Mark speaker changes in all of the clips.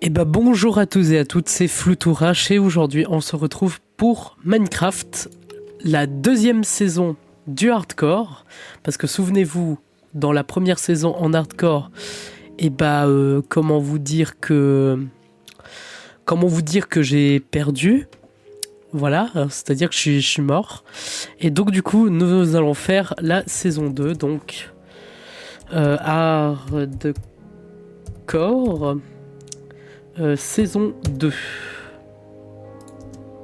Speaker 1: Et bah bonjour à tous et à toutes, c'est Flutourache et aujourd'hui on se retrouve pour Minecraft, la deuxième saison du hardcore. Parce que souvenez-vous, dans la première saison en hardcore, et bah comment vous dire que j'ai perdu. Voilà, c'est-à-dire que je suis mort. Et donc du coup, nous allons faire la saison 2, donc hardcore. Saison 2.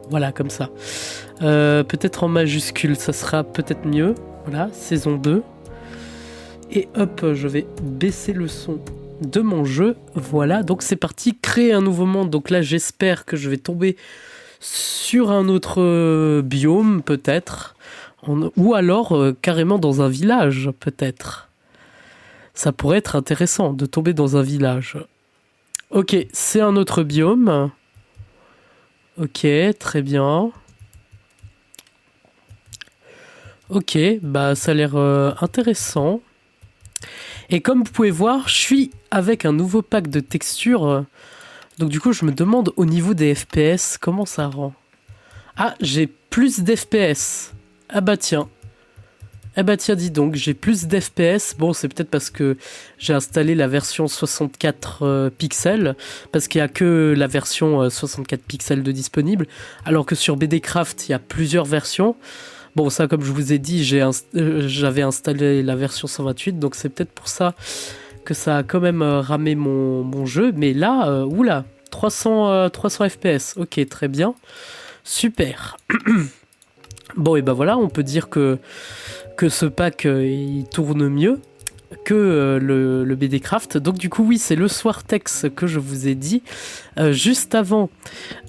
Speaker 1: Voilà, comme ça. Peut-être en majuscule, ça sera peut-être mieux. Voilà, saison 2. Et hop, je vais baisser le son de mon jeu. Voilà, donc c'est parti, créer un nouveau monde. Donc là, j'espère que je vais tomber sur un autre biome, peut-être. Ou alors, carrément dans un village, peut-être. Ça pourrait être intéressant de tomber dans un village. Ok, c'est un autre biome. Ok, très bien. Ok, bah ça a l'air intéressant. Et comme vous pouvez voir, je suis avec un nouveau pack de textures. Donc du coup, je me demande au niveau des FPS, comment ça rend? Ah, j'ai plus d'FPS. Ah bah tiens. Eh bah tiens, dis donc, j'ai plus d'FPS. Bon, c'est peut-être parce que j'ai installé la version 64 pixels, parce qu'il n'y a que la version 64 pixels de disponible, alors que sur BDcraft, il y a plusieurs versions. Bon, ça, comme je vous ai dit, j'avais installé la version 128, donc c'est peut-être pour ça que ça a quand même ramé mon jeu. Mais là, oula, 300 FPS. Ok, très bien. Super. Bon, et ben voilà, on peut dire que ce pack il tourne mieux que le BDcraft. Donc du coup oui, c'est le Swartex que je vous ai dit juste avant,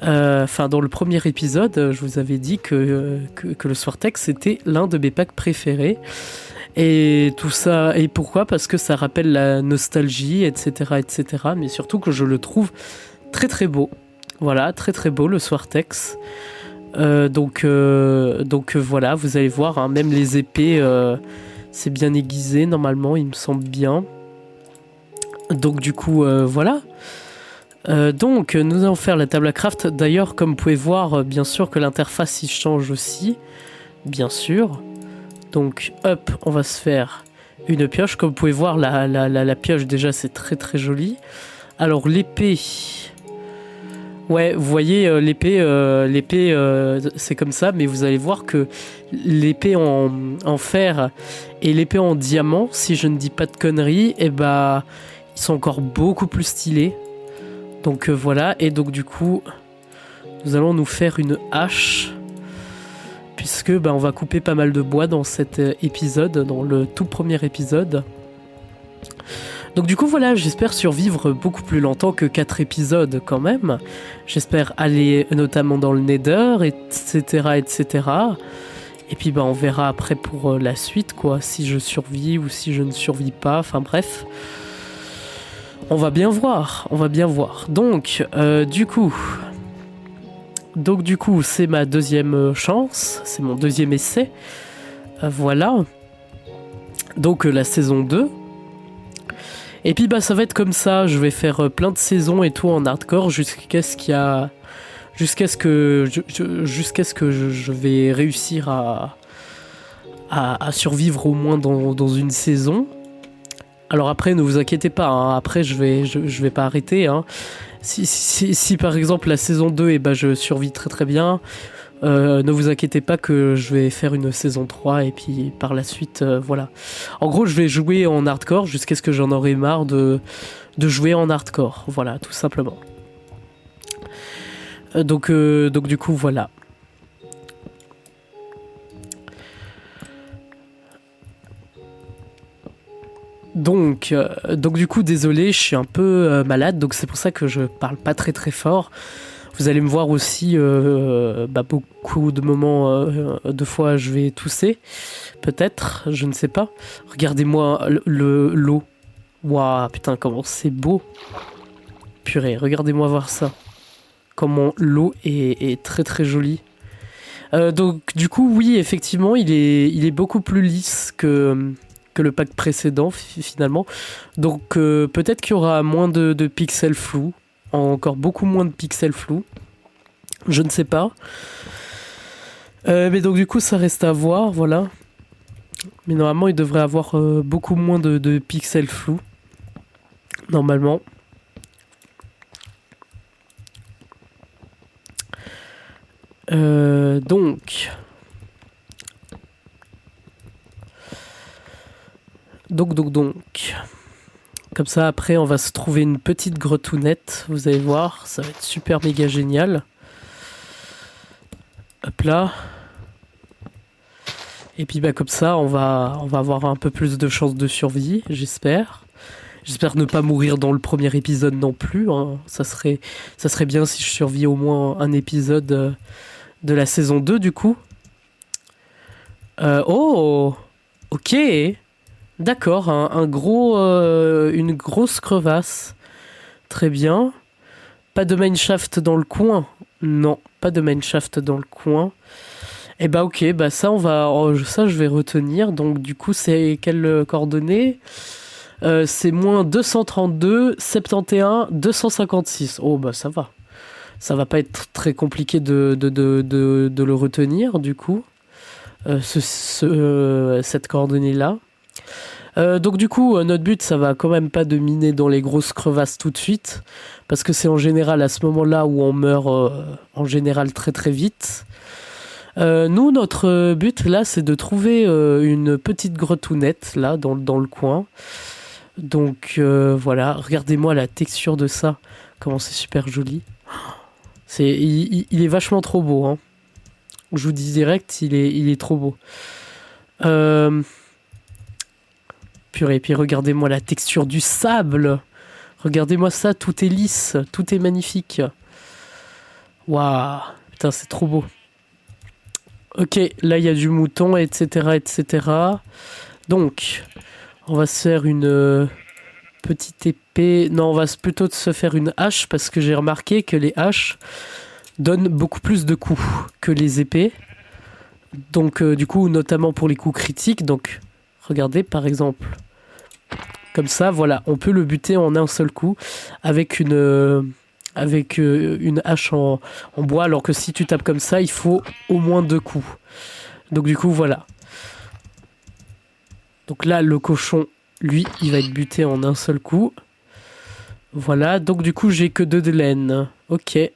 Speaker 1: dans le premier épisode, je vous avais dit que le Swartex était l'un de mes packs préférés. Et tout ça, et pourquoi? Parce que ça rappelle la nostalgie, etc., etc. Mais surtout que je le trouve très très beau. Voilà, très très beau le Swartex. Donc voilà, vous allez voir, hein, même les épées, c'est bien aiguisé normalement, il me semble bien. Donc du coup, voilà. Donc nous allons faire la table à craft. D'ailleurs, comme vous pouvez voir, bien sûr que l'interface il change aussi, bien sûr. Donc hop, on va se faire une pioche. Comme vous pouvez voir, la pioche déjà c'est très très joli. Alors l'épée. Ouais, vous voyez, l'épée, c'est comme ça, mais vous allez voir que l'épée en fer et l'épée en diamant, si je ne dis pas de conneries, eh bah, ils sont encore beaucoup plus stylés. Donc voilà, et donc du coup, nous allons nous faire une hache, puisque bah, on va couper pas mal de bois dans cet épisode, dans le tout premier épisode. Donc du coup voilà, j'espère survivre beaucoup plus longtemps que 4 épisodes quand même. J'espère aller notamment dans le Nether, etc. etc. Et puis bah on verra après pour la suite quoi, si je survis ou si je ne survis pas, enfin bref. On va bien voir, on va bien voir. Donc du coup c'est ma deuxième chance, c'est mon deuxième essai. Voilà. Donc la saison 2. Et puis bah ça va être comme ça, je vais faire plein de saisons et tout en hardcore jusqu'à ce que je vais réussir à survivre au moins dans une saison. Alors après ne vous inquiétez pas, hein, après je vais pas arrêter. Hein. Si par exemple la saison 2 et bah, je survis très très bien, ne vous inquiétez pas que je vais faire une saison 3 et puis par la suite, voilà. En gros, je vais jouer en hardcore jusqu'à ce que j'en aurai marre de jouer en hardcore. Voilà, tout simplement. Donc du coup, voilà. Donc du coup, désolé, je suis un peu malade, donc c'est pour ça que je parle pas très très fort. Vous allez me voir aussi beaucoup de moments, de fois je vais tousser, peut-être, je ne sais pas. Regardez-moi l'eau. Waouh, putain, comment c'est beau. Purée, regardez-moi voir ça. Comment l'eau est très très jolie. Donc du coup, oui, effectivement, il est beaucoup plus lisse que le pack précédent, finalement. Donc peut-être qu'il y aura moins de pixels flous. encore beaucoup moins de pixels flous. Je ne sais pas. Mais donc du coup ça reste à voir, voilà. Mais normalement il devrait avoir beaucoup moins de pixels flous. Normalement. Donc... Comme ça, après, on va se trouver une petite gretounette. Vous allez voir, ça va être super méga génial. Hop là. Et puis, bah, comme ça, on va avoir un peu plus de chances de survie, j'espère. J'espère ne pas mourir dans le premier épisode non plus. Hein. Ça serait bien si je survis au moins un épisode de la saison 2, du coup. Oh! Ok! D'accord, une grosse crevasse. Très bien. Pas de mineshaft dans le coin. Non, pas de mineshaft dans le coin. Et bah ok, bah ça ça je vais retenir. Donc du coup c'est quelles coordonnées c'est moins 232, 71, 256. Oh bah ça va. Ça va pas être très compliqué de le retenir du coup. Cette coordonnée là. Donc du coup, notre but, ça va quand même pas de miner dans les grosses crevasses tout de suite, parce que c'est en général à ce moment-là où on meurt en général très très vite. Nous, notre but là, c'est de trouver une petite gretounette là dans le coin. Donc voilà, regardez-moi la texture de ça, comment c'est super joli. Il est vachement trop beau, hein. Je vous dis direct, il est trop beau. Purée, et puis regardez-moi la texture du sable. Regardez-moi ça, tout est lisse, tout est magnifique. Waouh, putain, c'est trop beau. Ok, là il y a du mouton, etc., etc. Donc, on va se faire une petite épée. Non, on va plutôt se faire une hache parce que j'ai remarqué que les haches donnent beaucoup plus de coups que les épées. Donc, du coup, notamment pour les coups critiques. Donc, regardez, par exemple, comme ça, voilà, on peut le buter en un seul coup avec une hache en bois, alors que si tu tapes comme ça, il faut au moins 2 coups. Donc du coup, voilà. Donc là, le cochon, lui, il va être buté en un seul coup. Voilà, donc du coup, j'ai que 2 de laine. Ok. Il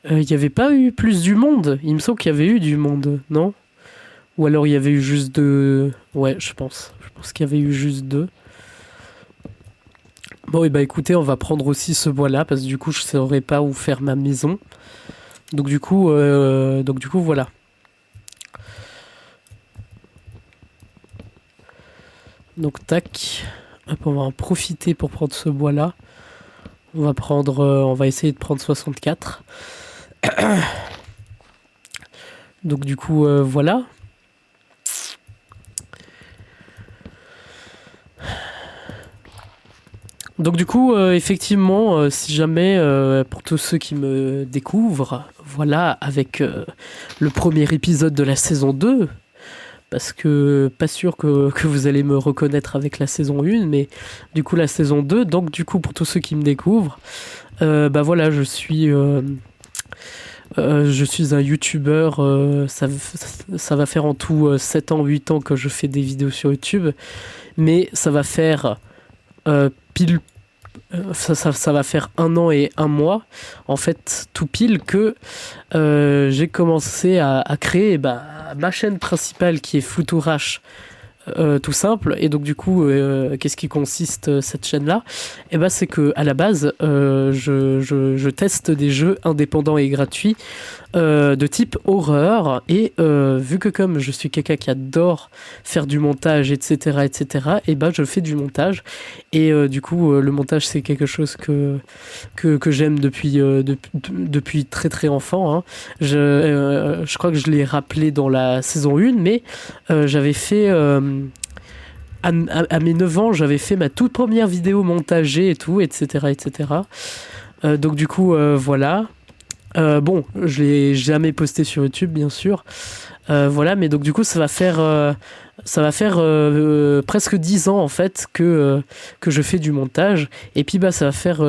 Speaker 1: n'y avait pas eu plus du monde. Il me semble qu'il y avait eu du monde, non? Ou alors il y avait eu juste 2... Ouais, je pense. Je pense qu'il y avait eu juste 2. Bon, et bah écoutez, on va prendre aussi ce bois-là, parce que du coup, je ne saurais pas où faire ma maison. Donc du coup, voilà. Donc tac. Hop, on va en profiter pour prendre ce bois-là. On va essayer de prendre 64. Donc du coup, voilà. Donc du coup, effectivement, si jamais, pour tous ceux qui me découvrent, voilà, avec le premier épisode de la saison 2, parce que pas sûr que vous allez me reconnaître avec la saison 1, mais du coup la saison 2, donc du coup pour tous ceux qui me découvrent, bah voilà, je suis un youtubeur, ça va faire en tout 7 ans, 8 ans que je fais des vidéos sur YouTube, mais ça va faire pile ça va faire 1 an et 1 mois en fait tout pile que j'ai commencé à créer ma chaîne principale qui est Futurash, tout simple. Et donc du coup, qu'est-ce qui consiste cette chaîne-là? Et ben c'est que à la base, je teste des jeux indépendants et gratuits de type horreur. Et vu que comme je suis quelqu'un qui adore faire du montage, etc., et ben je fais du montage. Et du coup, le montage c'est quelque chose que j'aime depuis très très enfant. Hein. Je crois que je l'ai rappelé dans la saison 1, mais j'avais fait à mes 9 ans, j'avais fait ma toute première vidéo montagée et tout, etc., donc du coup, voilà. Bon, je l'ai jamais posté sur YouTube, bien sûr. Voilà, mais donc du coup, ça va faire Ça va faire presque 10 ans en fait que je fais du montage. Et puis bah ça va faire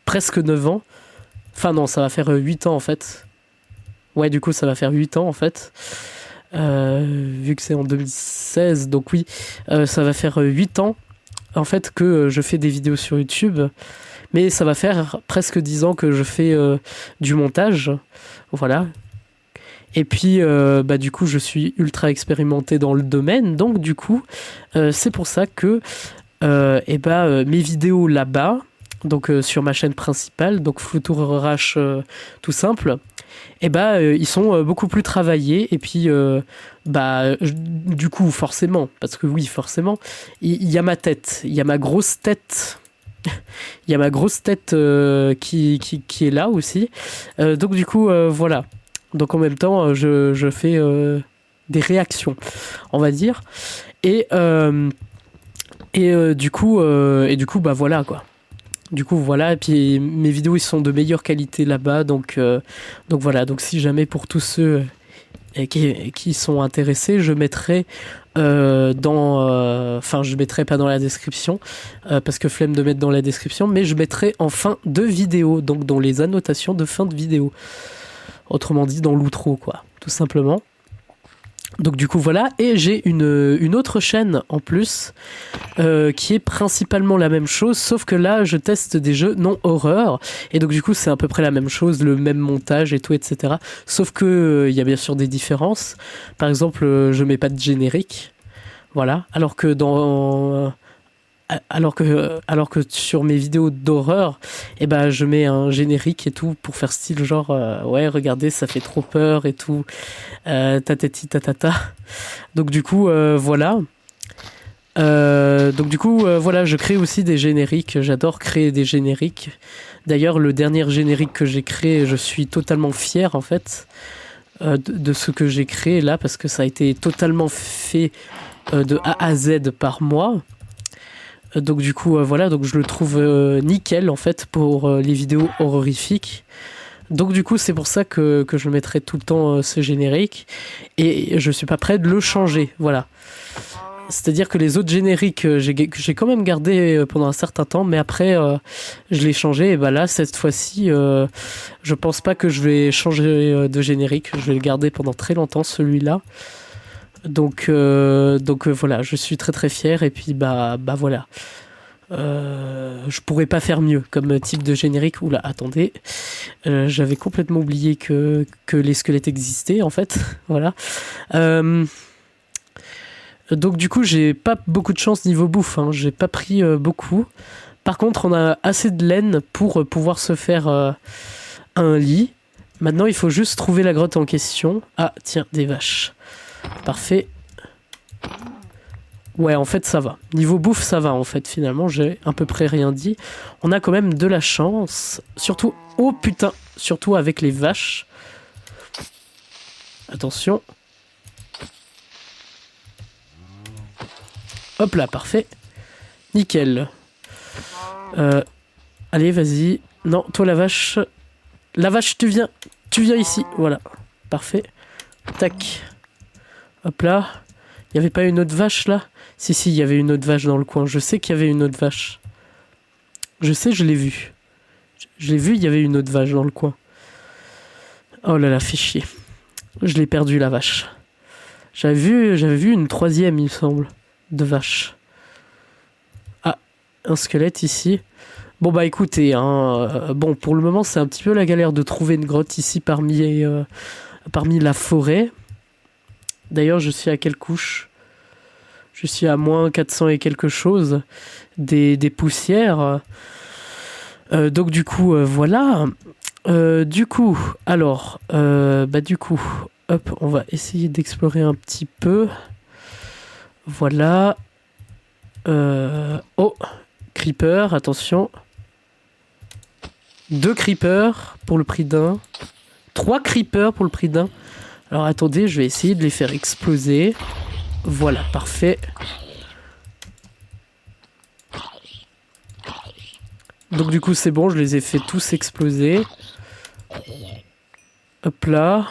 Speaker 1: presque 9 ans. Enfin non, ça va faire 8 ans en fait. Ouais, du coup ça va faire 8 ans en fait. Vu que c'est en 2016, donc oui, ça va faire 8 ans en fait que je fais des vidéos sur YouTube. Mais ça va faire presque 10 ans que je fais du montage. Voilà. Et puis, bah, du coup, je suis ultra expérimenté dans le domaine. Donc, du coup, c'est pour ça que mes vidéos là-bas, donc sur ma chaîne principale, donc Floutour RH tout simple, ils sont beaucoup plus travaillés. Et puis, du coup, forcément, parce que oui, forcément, il y a ma tête, il y a ma grosse tête. Il y a ma grosse tête qui est là aussi. Donc, du coup, voilà. Donc en même temps, je fais des réactions, on va dire. Du coup, bah voilà quoi. Du coup, voilà. Et puis mes vidéos, ils sont de meilleure qualité là-bas. Donc voilà. Donc si jamais pour tous ceux qui sont intéressés, je mettrai je mettrai pas dans la description parce que flemme de mettre dans la description, mais je mettrai en fin de vidéo, donc dans les annotations de fin de vidéo. Autrement dit, dans l'outro, quoi, tout simplement. Donc du coup, voilà. Et j'ai une autre chaîne en plus qui est principalement la même chose, sauf que là, je teste des jeux non horreur. Et donc du coup, c'est à peu près la même chose, le même montage et tout, etc. Sauf que il y a bien sûr des différences. Par exemple, je mets pas de générique. Voilà. Alors que sur mes vidéos d'horreur, je mets un générique et tout pour faire style genre ouais, regardez, ça fait trop peur et tout, tatati tatata. Donc du coup voilà. Voilà, je crée aussi des génériques. J'adore créer des génériques. D'ailleurs, le dernier générique que j'ai créé, je suis totalement fier en fait de ce que j'ai créé là, parce que ça a été totalement fait de A à Z par moi. Donc du coup voilà, donc je le trouve nickel en fait pour les vidéos horrifiques. Donc du coup c'est pour ça que je mettrai tout le temps ce générique, et je suis pas prêt de le changer, voilà. C'est-à-dire que les autres génériques j'ai quand même gardé pendant un certain temps, mais après je l'ai changé, et bah là cette fois-ci je pense pas que je vais changer de générique, je vais le garder pendant très longtemps celui-là. Donc voilà, je suis très très fier, et puis bah voilà. Je pourrais pas faire mieux comme type de générique. Oula, attendez, j'avais complètement oublié que les squelettes existaient en fait. Voilà. Donc du coup, j'ai pas beaucoup de chance niveau bouffe, hein. J'ai pas pris beaucoup. Par contre, on a assez de laine pour pouvoir se faire un lit. Maintenant, il faut juste trouver la grotte en question. Ah, tiens, des vaches. Parfait. Ouais, en fait, ça va. Niveau bouffe, ça va, en fait, finalement. J'ai à peu près rien dit. On a quand même de la chance. Surtout... Oh, putain. Surtout avec les vaches. Attention. Hop là, parfait. Nickel. Allez, vas-y. Non, toi, la vache... La vache, tu viens ici. Voilà. Parfait. Tac. Hop là. Il n'y avait pas une autre vache là? Si, il y avait une autre vache dans le coin. Je sais qu'il y avait une autre vache. Je sais, je l'ai vue. Je l'ai vue, il y avait une autre vache dans le coin. Oh là là, fait chier. Je l'ai perdu, la vache. J'avais vu une troisième, il me semble, de vache. Ah, un squelette ici. Bon bah écoutez, bon pour le moment c'est un petit peu la galère de trouver une grotte ici parmi la forêt. D'ailleurs, je suis à quelle couche? Je suis à moins 400 et quelque chose des poussières. Donc du coup, voilà. Du coup, hop, on va essayer d'explorer un petit peu. Voilà. Oh, creeper, attention. 2 creepers pour le prix d'un. 3 creepers pour le prix d'un. Alors attendez, je vais essayer de les faire exploser. Voilà, parfait. Donc du coup c'est bon, je les ai fait tous exploser. Hop là.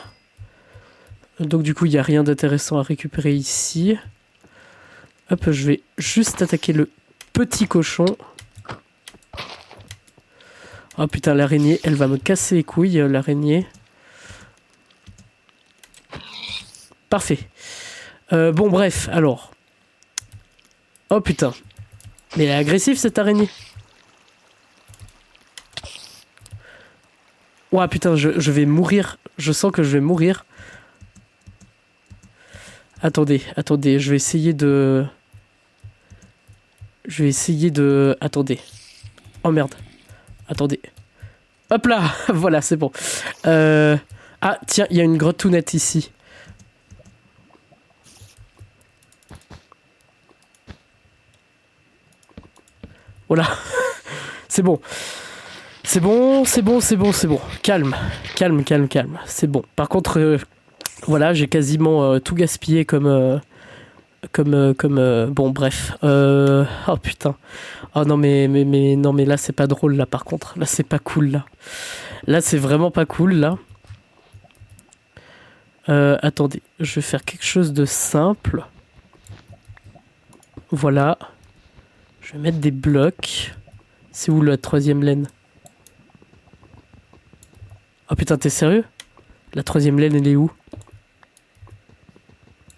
Speaker 1: Donc du coup il n'y a rien d'intéressant à récupérer ici. Hop, je vais juste attaquer le petit cochon. Oh putain, l'araignée, elle va me casser les couilles, l'araignée. Parfait. Bon, bref, alors. Oh putain. Mais elle est agressive, cette araignée. Ouah, putain, je vais mourir. Je sens que je vais mourir. Attendez, je vais essayer de... Attendez. Oh merde. Attendez. Hop là. Voilà, c'est bon. Ah, tiens, il y a une grotte tout nette ici. Voilà. C'est bon. C'est bon. Calme. C'est bon. Par contre, voilà, j'ai quasiment tout gaspillé comme... bon, bref. Oh putain. Oh non, mais là, c'est pas drôle, là, par contre. Là, c'est pas cool, là. Là, c'est vraiment pas cool, là. Attendez, je vais faire quelque chose de simple. Voilà. Je vais mettre des blocs. C'est où la troisième laine? Oh putain, t'es sérieux? La troisième laine, elle est où?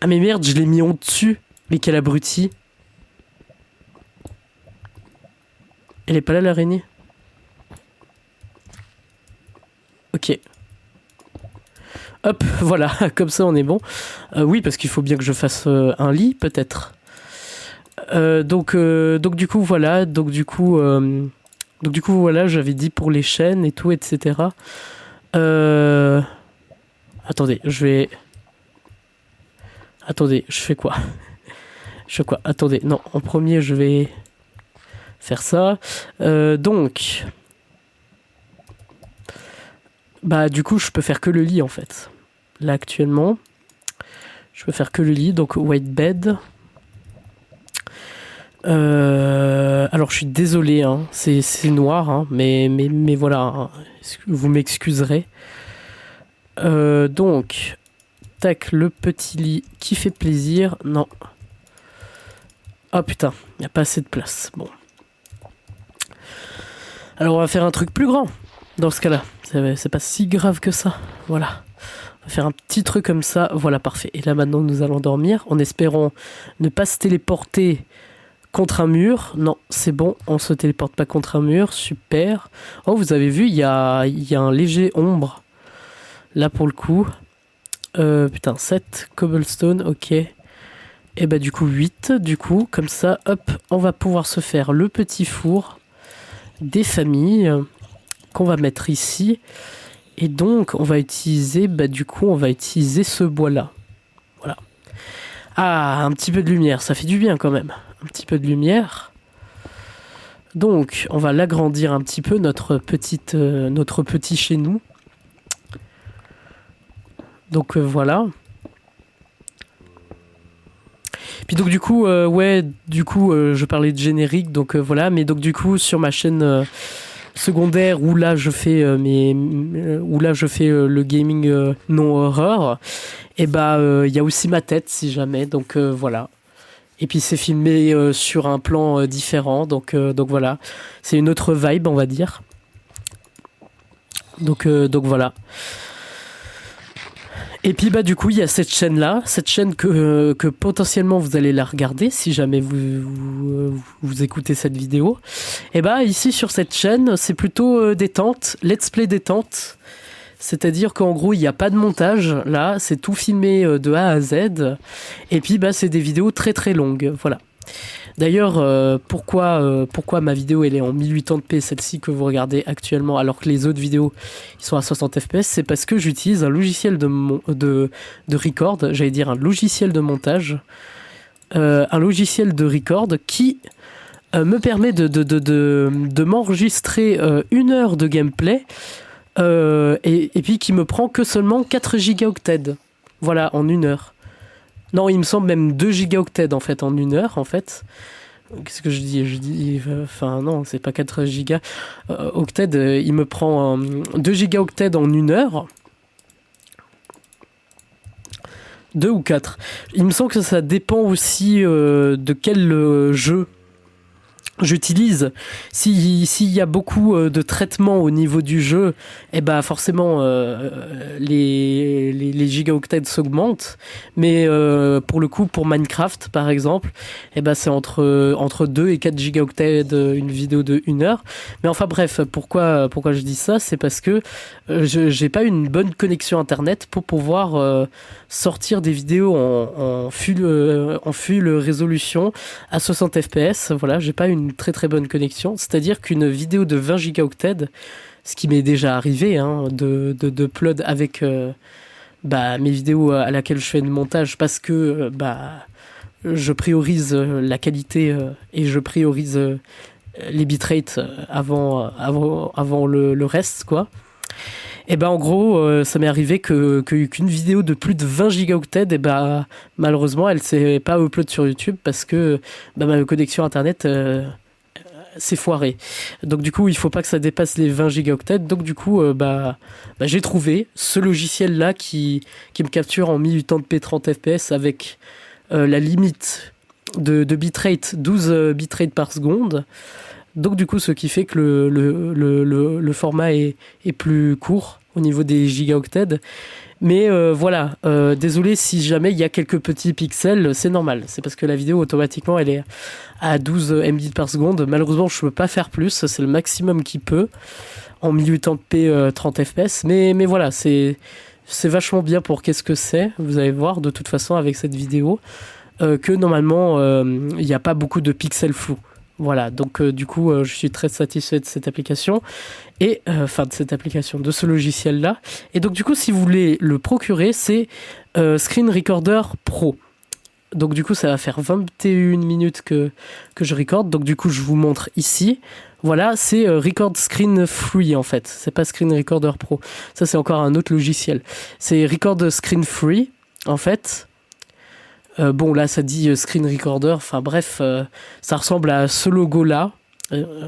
Speaker 1: Ah mais merde, je l'ai mis en dessus. Mais quel abruti. Elle est pas là, l'araignée? Ok. Hop, voilà, comme ça on est bon. Oui, parce qu'il faut bien que je fasse un lit, peut-être. Donc du coup, voilà. Donc du coup, voilà, j'avais dit pour les chaînes et tout, etc. Attendez, je fais quoi? Attendez, non, en premier, je vais faire ça. Donc... Bah, du coup, je peux faire que le lit, en fait. Là, actuellement, je peux faire que le lit, donc white bed. Alors, je suis désolé, hein, c'est noir, hein, mais voilà, hein, vous m'excuserez. Donc, tac, le petit lit qui fait plaisir. Non. Oh putain, il n'y a pas assez de place. Bon. Alors, on va faire un truc plus grand, dans ce cas-là. C'est pas si grave que ça. Voilà. On va faire un petit truc comme ça. Voilà, parfait. Et là, maintenant, nous allons dormir en espérant ne pas se téléporter contre un mur. Non, c'est bon. On se téléporte pas contre un mur. Super. Oh, vous avez vu, il y a un léger ombre. Là, pour le coup. Putain, 7 cobblestone. Ok. Et bah, du coup, 8. Du coup, comme ça, hop, on va pouvoir se faire le petit four des familles qu'on va mettre ici. Et donc, on va utiliser, bah du coup, on va utiliser ce bois-là. Voilà. Ah, un petit peu de lumière, ça fait du bien quand même. Un petit peu de lumière. Donc, on va l'agrandir un petit peu, notre petit chez nous. Donc, voilà. Puis donc, du coup, je parlais de générique, donc voilà. Mais donc, du coup, sur ma chaîne... secondaire où là je fais le gaming non horreur, et bah il y a aussi ma tête si jamais, donc voilà. Et puis c'est filmé sur un plan différent, donc voilà, c'est une autre vibe, on va dire. Donc voilà. Et puis bah du coup il y a cette chaîne que potentiellement vous allez la regarder si jamais vous écoutez cette vidéo. Et bah ici sur cette chaîne c'est plutôt détente, let's play détente. C'est-à-dire qu'en gros il n'y a pas de montage là, c'est tout filmé de A à Z. Et puis bah c'est des vidéos très très longues, voilà. D'ailleurs, pourquoi ma vidéo elle est en 1080p, celle-ci que vous regardez actuellement, alors que les autres vidéos ils sont à 60 fps, c'est parce que j'utilise un logiciel de record, j'allais dire un logiciel de montage, un logiciel de record qui me permet de m'enregistrer 1 heure de gameplay et puis qui me prend que seulement 4 gigaoctets, voilà, en 1 heure. Non, il me semble même 2 gigaoctets en fait en 1 heure en fait. Qu'est-ce que je dis enfin non, c'est pas 4 gigaoctets, il me prend 2 gigaoctets en 1 heure. 2 ou 4. Il me semble que ça dépend aussi de quel jeu j'utilise. S'il y a beaucoup de traitements au niveau du jeu, et bah forcément les gigaoctets s'augmentent. Mais pour le coup, pour Minecraft par exemple, et bah c'est entre 2 et 4 gigaoctets une vidéo de 1 heure. Mais enfin bref, pourquoi je dis ça, c'est parce que j'ai pas une bonne connexion internet pour pouvoir sortir des vidéos en full résolution à 60 fps. Voilà, j'ai pas une très très bonne connexion. C'est-à-dire qu'une vidéo de 20 gigaoctets, ce qui m'est déjà arrivé, hein, de upload avec mes vidéos à laquelle je fais le montage parce que je priorise la qualité et je priorise les bitrates avant le reste, quoi. Et ben en gros, ça m'est arrivé qu'une vidéo de plus de 20 gigaoctets, et malheureusement, elle s'est pas upload sur YouTube parce que ma connexion internet s'est foirée. Donc du coup, il faut pas que ça dépasse les 20 gigaoctets. Donc du coup, j'ai trouvé ce logiciel-là qui me capture en 1080p 30 fps avec la limite de bitrate 12 bitrates par seconde. Donc du coup, ce qui fait que le format est plus court au niveau des gigaoctets. Mais voilà, désolé si jamais il y a quelques petits pixels, c'est normal. C'est parce que la vidéo, automatiquement, elle est à 12 mbits par seconde. Malheureusement, je ne peux pas faire plus. C'est le maximum qu'il peut en 1080p 30 fps. Mais voilà, c'est vachement bien pour qu'est-ce que c'est. Vous allez voir, de toute façon, avec cette vidéo, que normalement, il n'y a pas beaucoup de pixels flous. Voilà, donc du coup, je suis très satisfait de cette application, et de ce logiciel-là. Et donc du coup, si vous voulez le procurer, c'est Screen Recorder Pro. Donc du coup, ça va faire 21 minutes que je recorde. Donc du coup, je vous montre ici. Voilà, c'est Record Screen Free en fait. C'est pas Screen Recorder Pro. Ça, c'est encore un autre logiciel. C'est Record Screen Free en fait. Bon, là, ça dit Screen Recorder. Enfin, bref, ça ressemble à ce logo-là.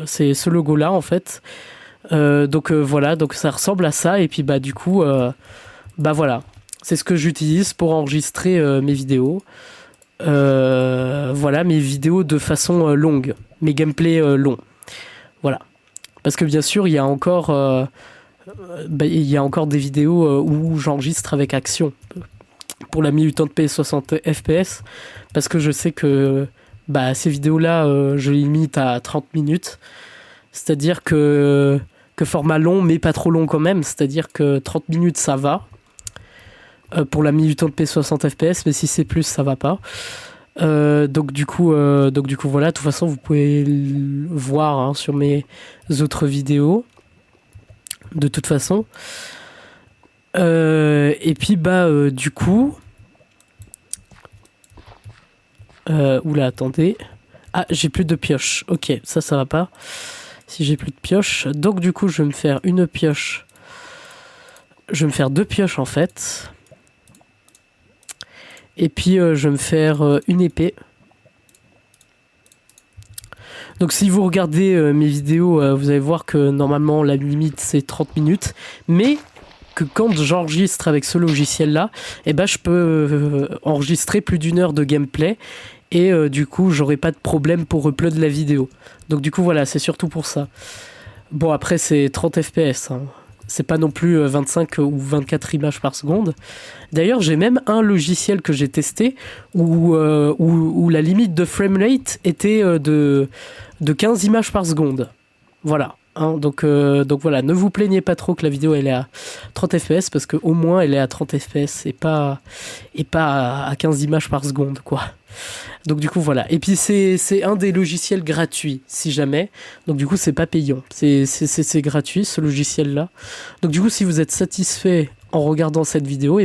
Speaker 1: C'est ce logo-là, en fait. Donc, voilà. Donc, ça ressemble à ça. Et puis, du coup, voilà. C'est ce que j'utilise pour enregistrer mes vidéos. Voilà, mes vidéos de façon longue. Mes gameplays longs. Voilà. Parce que, bien sûr, il y a encore des vidéos où j'enregistre avec Action. Pour la 1080p 60 fps, parce que je sais que ces vidéos-là, je les limite à 30 minutes. C'est-à-dire que format long, mais pas trop long quand même. C'est-à-dire que 30 minutes, ça va. Pour la 1080p 60 fps, mais si c'est plus, ça va pas. Donc du coup, voilà. De toute façon, vous pouvez le voir sur mes autres vidéos. De toute façon. Et puis du coup oula, attendez, j'ai plus de pioche. Ok, ça va pas si j'ai plus de pioche. Donc du coup, je vais me faire une pioche. Je vais me faire 2 pioches en fait. Et puis je vais me faire une épée. Donc si vous regardez mes vidéos, vous allez voir que normalement la limite c'est 30 minutes, mais que quand j'enregistre avec ce logiciel-là, je peux enregistrer plus d'1 heure de gameplay et du coup, j'aurai pas de problème pour upload la vidéo. Donc du coup, voilà, c'est surtout pour ça. Bon, après, c'est 30 fps. Hein. C'est pas non plus 25 ou 24 images par seconde. D'ailleurs, j'ai même un logiciel que j'ai testé où la limite de framerate était de 15 images par seconde. Voilà. Hein, donc voilà, ne vous plaignez pas trop que la vidéo elle est à 30 fps parce qu'au moins elle est à 30 fps et pas à 15 images par seconde, quoi. Donc du coup voilà. Et puis c'est un des logiciels gratuits si jamais. Donc du coup c'est pas payant. C'est gratuit ce logiciel là. Donc du coup si vous êtes satisfait en regardant cette vidéo,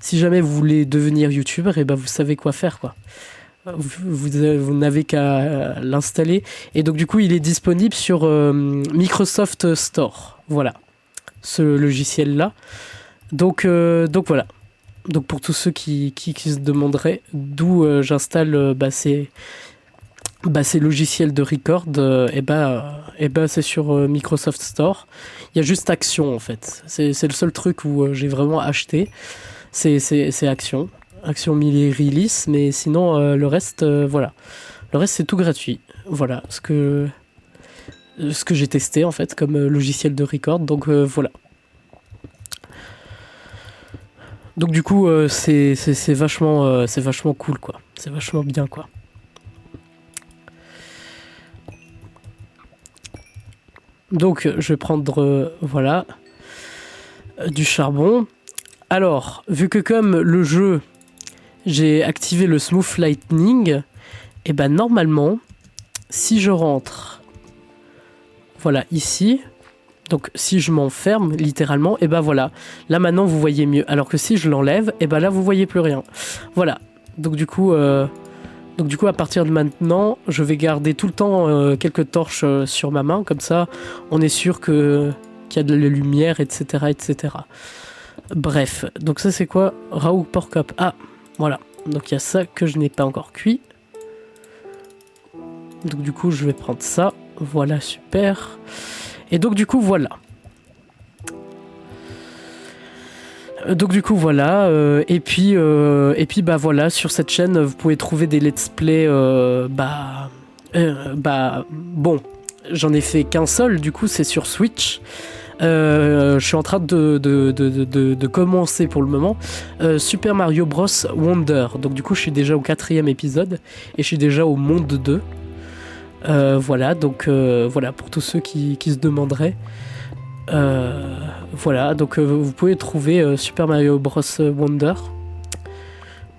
Speaker 1: si jamais vous voulez devenir youtubeur, vous savez quoi faire, quoi. Vous n'avez qu'à l'installer. Et donc du coup il est disponible sur Microsoft Store. Voilà, ce logiciel là. Donc voilà. Donc pour tous ceux qui se demanderaient d'où j'installe ces logiciels de record, c'est sur Microsoft Store. Il y a juste Action en fait. C'est le seul truc où j'ai vraiment acheté. C'est action. Action release, mais sinon, le reste, voilà. Le reste, c'est tout gratuit. Voilà ce que j'ai testé, en fait, comme logiciel de record. Donc, voilà. Donc, du coup, c'est vachement cool, quoi. C'est vachement bien, quoi. Donc, je vais prendre, voilà, du charbon. Alors, vu que comme le jeu, j'ai activé le Smooth Lightning, et ben normalement, si je rentre, voilà, ici, donc si je m'enferme, littéralement, et ben voilà, là maintenant vous voyez mieux. Alors que si je l'enlève, et ben là vous voyez plus rien. Voilà, donc du coup, à partir de maintenant, je vais garder tout le temps quelques torches sur ma main, comme ça, on est sûr qu'il y a de la lumière, etc., etc. Bref, donc ça c'est quoi? Raw pork up. Ah, voilà. Donc il y a ça que je n'ai pas encore cuit. Donc du coup je vais prendre ça. Voilà, super. Et donc du coup voilà. Et puis bah voilà, sur cette chaîne vous pouvez trouver des let's play. Bon, j'en ai fait qu'un seul. Du coup c'est sur Switch. Je suis en train de commencer pour le moment Super Mario Bros Wonder. Donc du coup je suis déjà au 4e épisode et je suis déjà au monde 2. Voilà, donc voilà pour tous ceux qui se demanderaient. Voilà, donc vous pouvez trouver Super Mario Bros Wonder.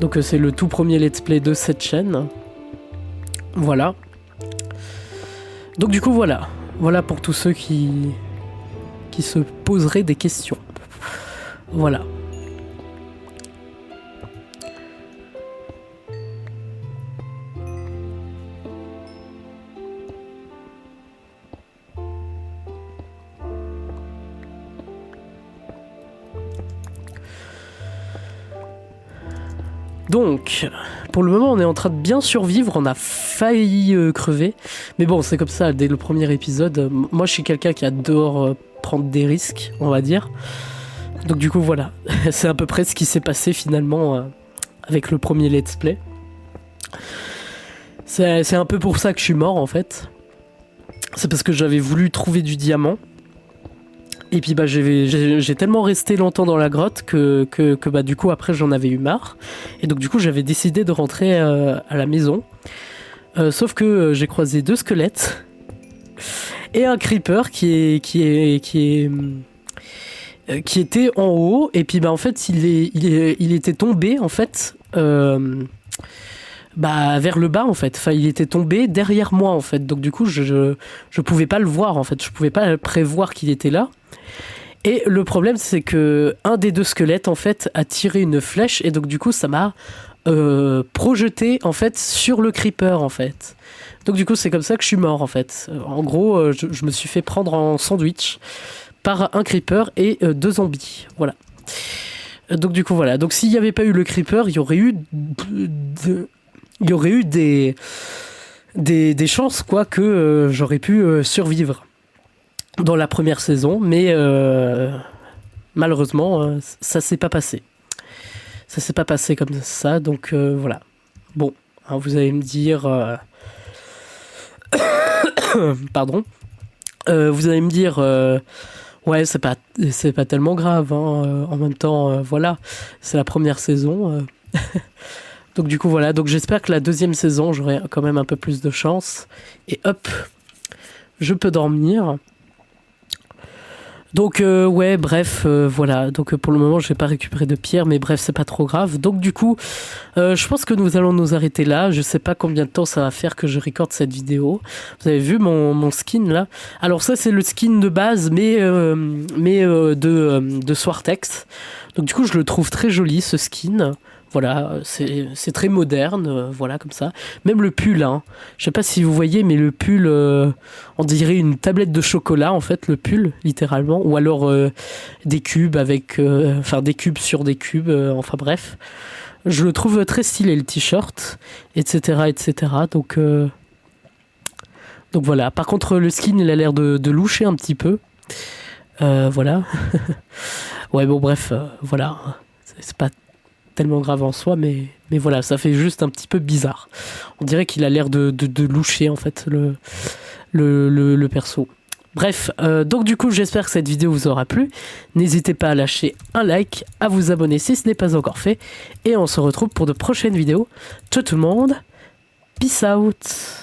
Speaker 1: Donc c'est le tout premier let's play de cette chaîne. Voilà. Donc du coup voilà pour tous ceux qui se poseraient des questions. Voilà. Donc, pour le moment, on est en train de bien survivre. On a failli crever. Mais bon, c'est comme ça, dès le premier épisode. Moi, je suis quelqu'un qui adore prendre des risques, on va dire. Donc du coup, voilà. C'est à peu près ce qui s'est passé finalement avec le premier let's play. C'est un peu pour ça que je suis mort, en fait. C'est parce que j'avais voulu trouver du diamant. Et puis bah j'ai tellement resté longtemps dans la grotte que bah du coup après j'en avais eu marre. Et donc du coup j'avais décidé de rentrer à la maison. Sauf que j'ai croisé 2 squelettes et un creeper qui était en haut. Et puis bah en fait il était tombé en fait vers le bas en fait. Enfin il était tombé derrière moi en fait. Donc du coup je pouvais pas le voir en fait. Je pouvais pas prévoir qu'il était là. Et le problème, c'est que un des 2 squelettes, en fait, a tiré une flèche, et donc du coup, ça m'a projeté, en fait, sur le creeper, en fait. Donc du coup, c'est comme ça que je suis mort, en fait. En gros, je me suis fait prendre en sandwich par un creeper et 2 zombies. Voilà. Donc du coup, voilà. Donc s'il n'y avait pas eu le creeper, il y aurait eu des chances, quoi, que j'aurais pu survivre dans la première saison, mais malheureusement, ça s'est pas passé. Ça s'est pas passé comme ça, donc voilà. Bon, hein, vous allez me dire... Pardon. Vous allez me dire... ouais, c'est pas tellement grave, hein. En même temps, voilà, c'est la première saison. Donc du coup, voilà. Donc j'espère que la 2e saison, j'aurai quand même un peu plus de chance. Et hop, je peux dormir. Donc ouais, bref, voilà. Donc pour le moment, je vais pas récupérer de pierre, mais bref, c'est pas trop grave. Donc du coup, je pense que nous allons nous arrêter là. Je sais pas combien de temps ça va faire que je recorde cette vidéo. Vous avez vu mon skin là? Alors ça, c'est le skin de base, mais de Swartex. Donc du coup, je le trouve très joli ce skin. Voilà, c'est très moderne, voilà, comme ça. Même le pull, hein. Je sais pas si vous voyez, mais le pull, on dirait une tablette de chocolat, en fait, le pull, littéralement. Ou alors des cubes avec... Enfin, des cubes sur des cubes, enfin bref. Je le trouve très stylé, le t-shirt, etc., etc. Donc voilà. Par contre, le skin, il a l'air de loucher un petit peu. Voilà. Ouais, bon, bref, voilà. C'est pas tellement grave en soi, mais voilà, ça fait juste un petit peu bizarre. On dirait qu'il a l'air de loucher, en fait, le perso. Bref, donc du coup, j'espère que cette vidéo vous aura plu. N'hésitez pas à lâcher un like, à vous abonner si ce n'est pas encore fait. Et on se retrouve pour de prochaines vidéos. Ciao tout le monde, peace out.